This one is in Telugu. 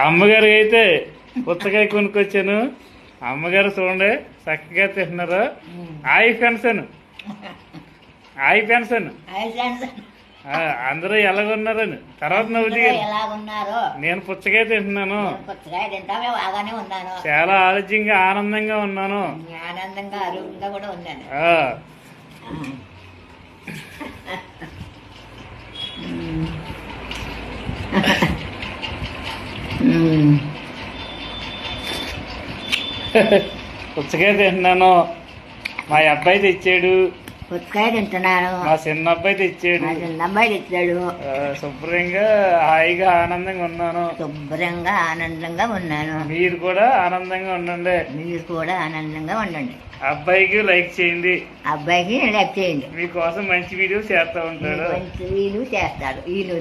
అమ్మగారు అయితే పుచ్చకాయ కొనుక్కొచ్చాను. అమ్మగారు చూడండి చక్కగా తింటున్నారు. ఆయి పెన్షన్ ఆయి పెన్షన్ అందరూ ఎలాగున్నారని తర్వాత నవ్వుది. నేను పుచ్చకాయ తింటున్నాను. చాలా ఆరోగ్యంగా ఆనందంగా ఉన్నాను. ఆనందంగా అరువుగా కూడా ఉన్నాను. పుచ్చకాయ తింటున్నాను. మా అబ్బాయి తెచ్చాడు. పుచ్చకాయ తింటున్నాను. మా చిన్న అబ్బాయి తెచ్చాడు. మా చిన్న అబ్బాయి తెచ్చాడు. శుభ్రంగా హాయిగా ఆనందంగా ఉన్నాను. శుభ్రంగా ఆనందంగా ఉన్నాను. మీరు కూడా ఆనందంగా ఉండండి. మీరు కూడా ఆనందంగా ఉండండి. అబ్బాయికి లైక్ చేయండి. అబ్బాయికి లైక్ చేయండి. మీకోసం మంచి వీడియో చేస్తా ఉంటాడు. మంచి వీలు చేస్తాడు. వీలు